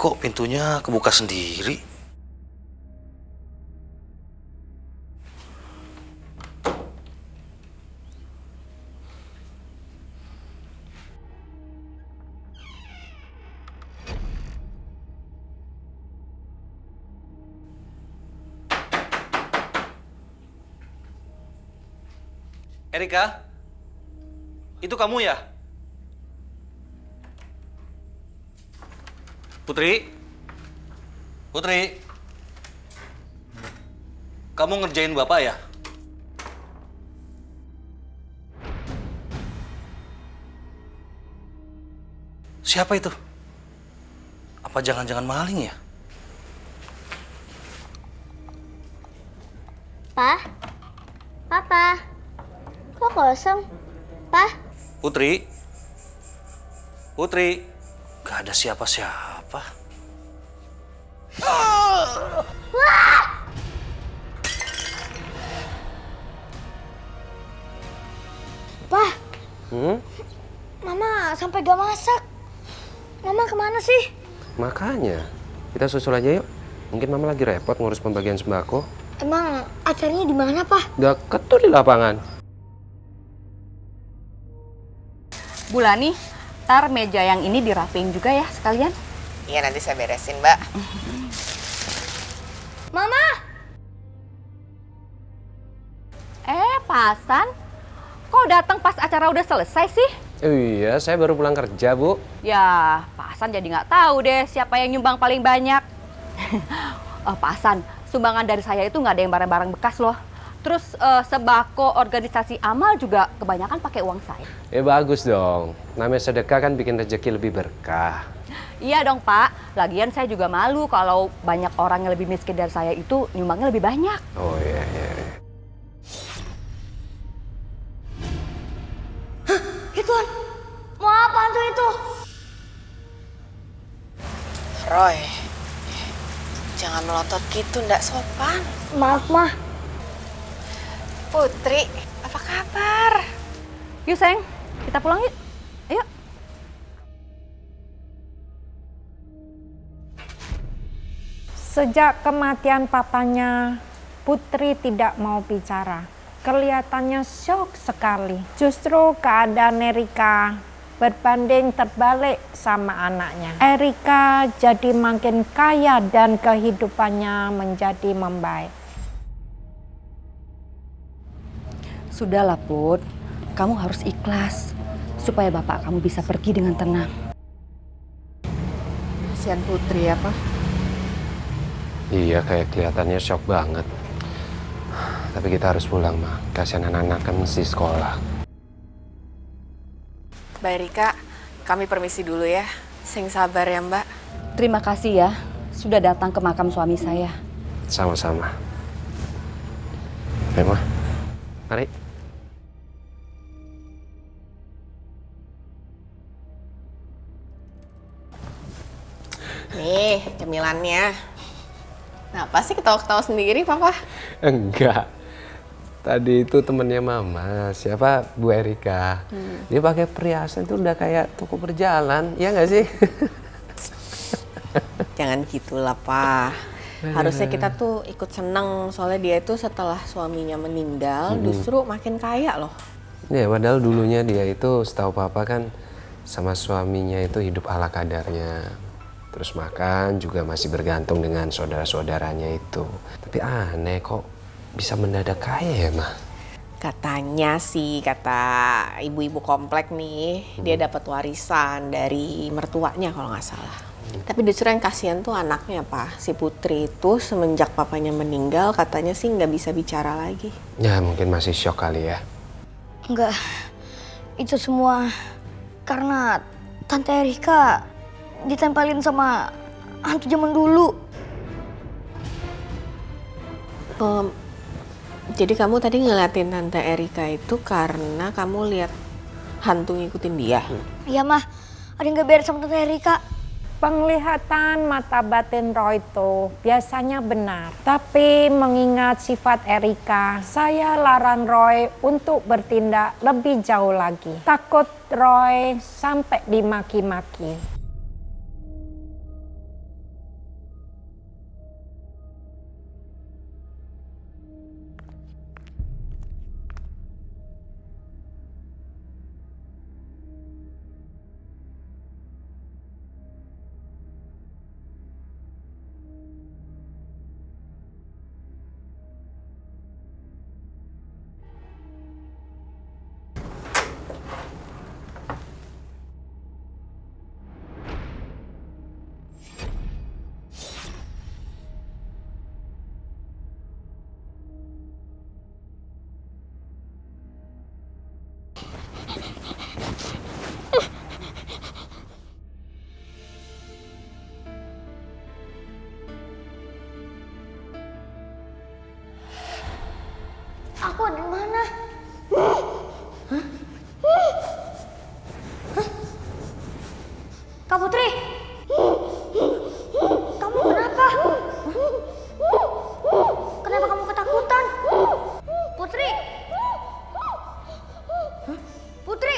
kok pintunya kebuka sendiri? Erika, itu kamu ya? Putri? Putri? Kamu ngerjain Bapak ya? Siapa itu? Apa jangan-jangan maling ya? Pa? Papa? Kok kosong? Pa? Putri? Putri? Gak ada siapa-siapa. Pa? Mama sampai gak masak. Mama kemana sih? Makanya, kita susul aja yuk. Mungkin mama lagi repot ngurus pembagian sembako. Emang acaranya di mana, Pa? Deket tuh di lapangan. Bulani, ntar meja yang ini dirapiin juga ya sekalian. Iya, nanti saya beresin, Mbak. Mama! Pasan, kok datang pas acara udah selesai sih? Iya, saya baru pulang kerja, Bu. Ya, Pasan jadi nggak tahu deh siapa yang nyumbang paling banyak. Pasan, sumbangan dari saya itu nggak ada yang barang-barang bekas loh. Terus sembako organisasi amal juga kebanyakan pakai uang saya. Bagus dong. Namanya sedekah kan bikin rezeki lebih berkah. Iya dong Pak, lagian saya juga malu kalau banyak orang yang lebih miskin dari saya itu nyumbangnya lebih banyak. Oh iya. Ituan, mau apaan tuh itu? Roy, jangan melotot gitu, ndak sopan. Maaf, Mah. Putri, apa kabar? Yuk sayang, kita pulang yuk. Ayo. Sejak kematian papanya, Putri tidak mau bicara. Kelihatannya syok sekali. Justru keadaan Erika berbanding terbalik sama anaknya. Erika jadi makin kaya dan kehidupannya menjadi membaik. Sudahlah Put, kamu harus ikhlas supaya bapak kamu bisa pergi dengan tenang. Kasihan Putri ya, Pak. Iya, kayak kelihatannya shock banget. Tapi kita harus pulang, Ma. Kasihan anak-anak kan mesti sekolah. Mbak Erika, kami permisi dulu ya. Sing sabar ya, Mbak. Terima kasih ya, sudah datang ke makam suami saya. Sama-sama. Ayo, Ma. Mari. Nih, cemilannya. Kenapa sih ketawa-ketawa sendiri, Papa? Enggak. Tadi itu temennya Mama, siapa? Bu Erika. Dia pakai perhiasan tuh udah kayak toko berjalan, ya nggak sih? Jangan gitulah, Pak. Harusnya kita tuh ikut seneng, soalnya dia itu setelah suaminya meninggal justru makin kaya loh. Ya, padahal dulunya dia itu setahu Papa kan sama suaminya itu hidup ala kadarnya. Terus makan juga masih bergantung dengan saudara-saudaranya itu. Tapi aneh kok bisa mendadak kaya ya, Ma? Katanya sih, kata ibu-ibu komplek nih, dia dapat warisan dari mertuanya kalau nggak salah. Tapi justru yang kasihan tuh anaknya, Pak. Si Putri itu semenjak papanya meninggal katanya sih nggak bisa bicara lagi. Ya mungkin masih shock kali ya. Enggak, itu semua karena Tante Erika ditempelin sama hantu zaman dulu. Jadi kamu tadi ngeliatin Tante Erika itu karena kamu lihat hantu ngikutin dia? Iya, Mah. Ada yang gak beres sama Tante Erika. Penglihatan mata batin Roy itu biasanya benar. Tapi mengingat sifat Erika, saya larang Roy untuk bertindak lebih jauh lagi. Takut Roy sampai dimaki-maki. Putri. Kamu kenapa? Kenapa kamu ketakutan? Putri. Putri.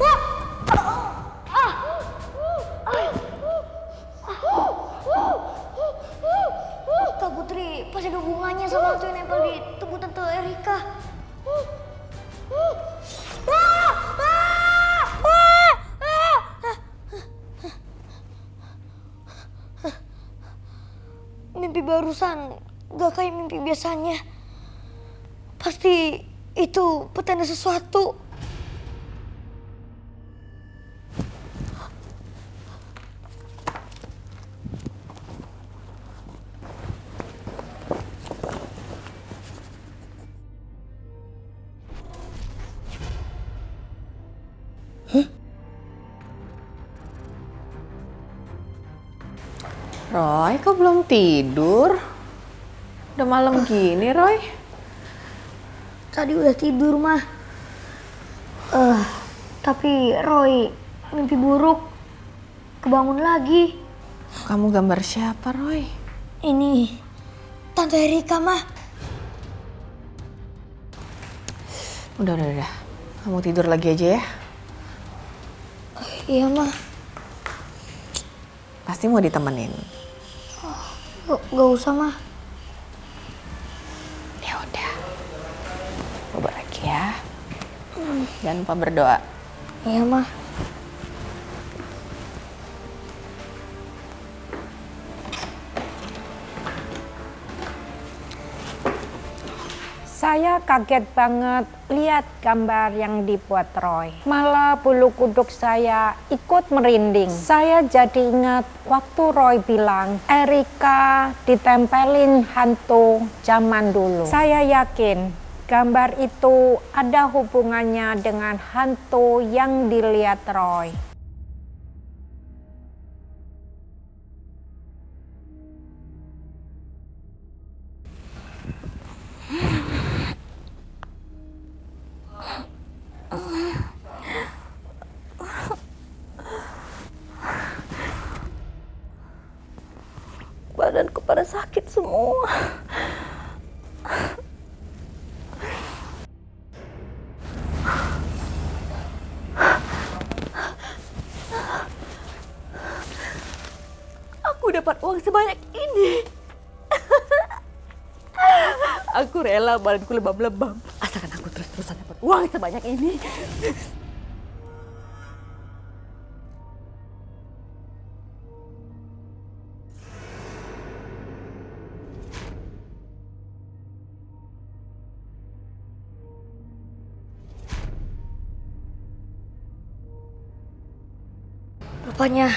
Wah. Kak Putri, pasti ada hubungannya sama hantu yang nempel di tubuh Tante Erika. Mimpi barusan gak kayak mimpi biasanya. Pasti itu petanda sesuatu. Roy, kok belum tidur? Udah malam gini, Roy. Tadi udah tidur, mah. Tapi Roy mimpi buruk. Kebangun lagi. Kamu gambar siapa, Roy? Ini Tante Erika, mah. Udah. Kamu tidur lagi aja ya. Iya, mah. Pasti mau ditemenin. Gak usah, mah. Ya udah. Coba lagi ya. Jangan lupa berdoa. Iya, mah. Saya kaget banget lihat gambar yang dibuat Roy. Malah bulu kuduk saya ikut merinding. Saya jadi ingat waktu Roy bilang Erika ditempelin hantu zaman dulu. Saya yakin gambar itu ada hubungannya dengan hantu yang dilihat Roy. Badanku pada sakit semua. Aku dapat uang sebanyak ini. Aku rela badanku lebam-lebam. Asalkan aku terus-terusan dapat uang sebanyak ini. Rupanya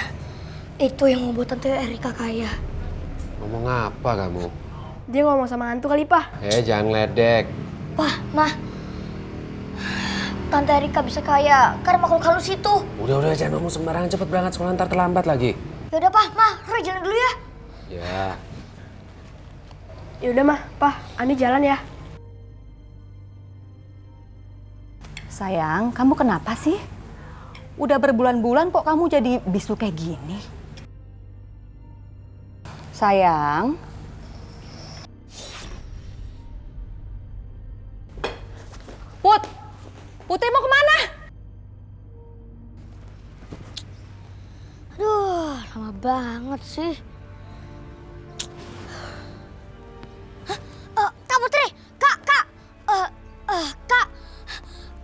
itu yang membuat Tante Erika kaya. Ngomong apa kamu? Dia ngomong sama hantu kali, Pak. Jangan ledek. Pah, Mah. Tante Erika bisa kaya karena makhluk halus itu. Udah, jangan ngomong sembarangan, cepet berangkat sekolah ntar terlambat lagi. Yaudah, Pah, Mah. Roy jalan dulu ya. Ya. Ya udah, Mah. Pak, Ani jalan ya. Sayang, kamu kenapa sih? Udah berbulan-bulan kok kamu jadi bisu kayak gini? Sayang. Putri mau kemana? Aduh, lama banget sih. Kak Putri, Kak. Kak.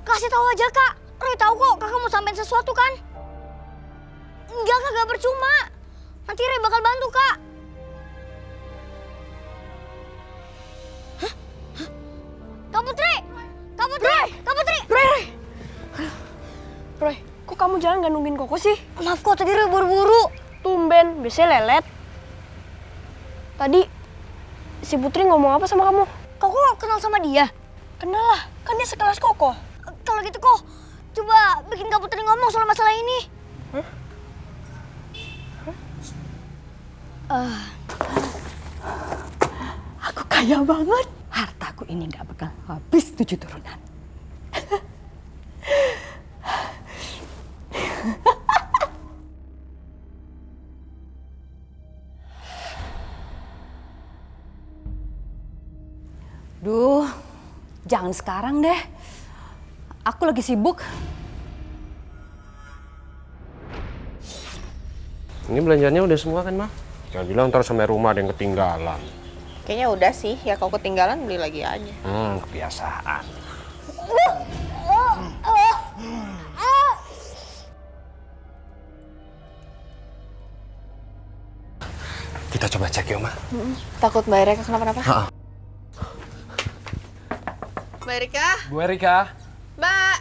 Kasih tahu aja, Kak. Roy tahu kok Kakak mau sampein sesuatu kan? Enggak percuma. Nanti Roy bakal bantu, Kak. Kak Putri! Roy, kok kamu jalan gak nungguin Koko sih? Maaf kok, tadi Roy buru-buru. Tumben, biasanya lelet. Tadi si Putri ngomong apa sama kamu? Kok kenal sama dia? Kenal lah, kan dia sekelas Koko. Kalau gitu kok, coba bikin Kak Putri ngomong soal masalah ini. Aku kaya banget. Hartaku ini gak bakal habis 7 turunan. Jangan sekarang deh. Aku lagi sibuk. Ini belanjanya udah semua kan, Ma? Jangan bilang ntar sampai rumah ada yang ketinggalan. Kayaknya udah sih, ya kalau ketinggalan beli lagi aja. Kebiasaan. Kita coba cek ya, Ma. Takut Mbak Erika kenapa-napa? Mbak Erika? Bu Erika? Mbak!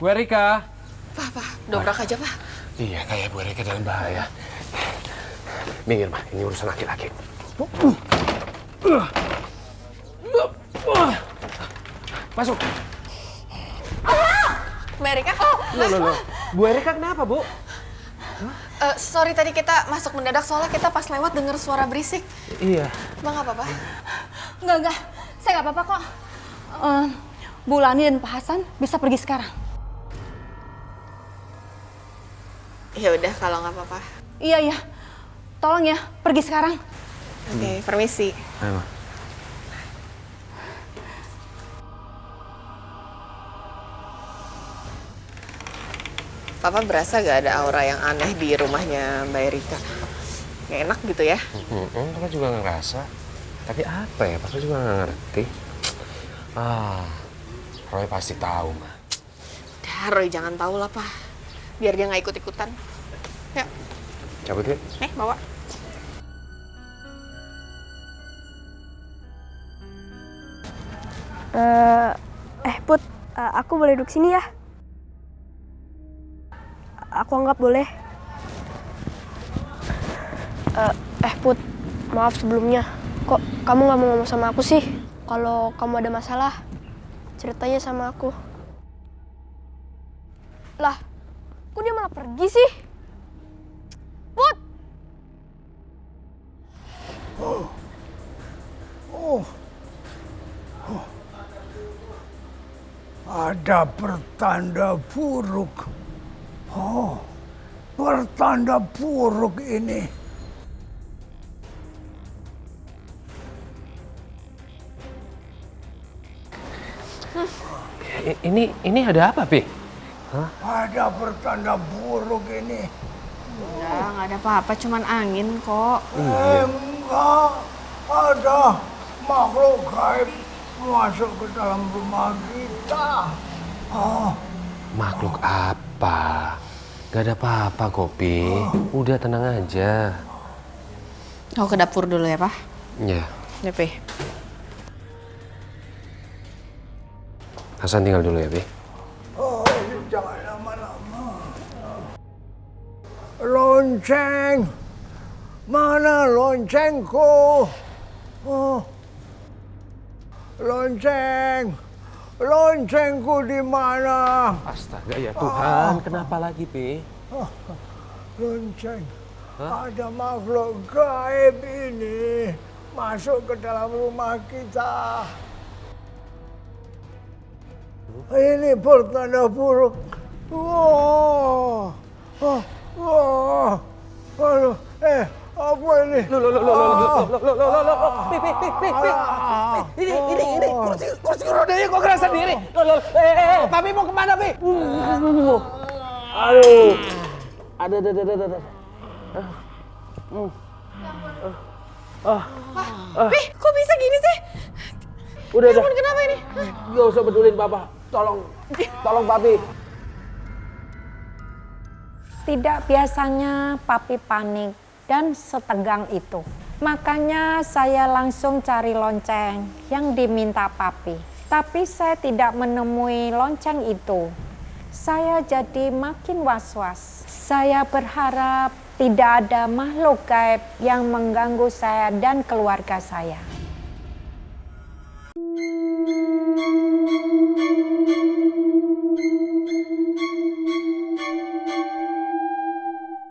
Bu Erika? Pak, dobrak aja, Pak. Iya, kayak Bu Erika dalam bahaya. Minggir, Ma. Ini urusan laki-laki. Masuk. Mbak Erika? Loh. Bu Erika kenapa, Bu? Sorry tadi kita masuk mendadak soalnya kita pas lewat denger suara berisik. Iya. Bang, nggak apa-apa? Enggak. Saya nggak apa-apa kok. Bu Lani dan Pak Hasan bisa pergi sekarang. Ya udah kalau nggak apa-apa. Iya. Tolong ya, pergi sekarang. Oke, permisi. Ayo, Ma. Papa berasa gak ada aura yang aneh di rumahnya Mbak Erika? Gak enak gitu ya? Papa juga nggak ngerasa. Tapi apa ya, Papa juga nggak ngerti. Roy pasti tahu, Ma. Dah, Roy jangan tahu lah, Pak. Biar dia nggak ikut-ikutan. Yuk, Cabut yuk. nih bawa. Put, aku boleh duduk sini ya? Aku anggap boleh. Put, maaf sebelumnya. Kok kamu nggak mau ngomong sama aku sih? Kalau kamu ada masalah, ceritanya sama aku. Lah, kok dia malah pergi sih? Put! Ada pertanda buruk. Oh, pertanda buruk ini. Ini ada apa, Pi? Ada pertanda buruk ini. Udah, nggak ada apa-apa, cuman angin kok. Enggak, ada makhluk gaib masuk ke dalam rumah kita. Makhluk apa? Gak ada apa-apa, Kopi. Udah tenang aja. Aku ke dapur dulu ya, Pak. Ya. Ya, Pi. Hasan tinggal dulu ya, Pi. Jangan lama-lama. Lonceng, mana loncengku? Loncengku di mana? Astaga ya Tuhan, kenapa lagi, Pi? Lonceng, ada makhluk gaib ini masuk ke dalam rumah kita. Ini pertanda buruk. Aduh, apa ini? Ini kursi rodanya kok keras sendiri. Papi mau kemana, Pi? Aduh. Ada. Pi, kok bisa gini sih? Udah. Kenapa ini? Gak usah pedulin, Papa. Tolong Papi. Tidak biasanya Papi panik dan setegang itu. Makanya saya langsung cari lonceng yang diminta Papi. Tapi saya tidak menemui lonceng itu. Saya jadi makin was-was. Saya berharap tidak ada makhluk gaib yang mengganggu saya dan keluarga saya.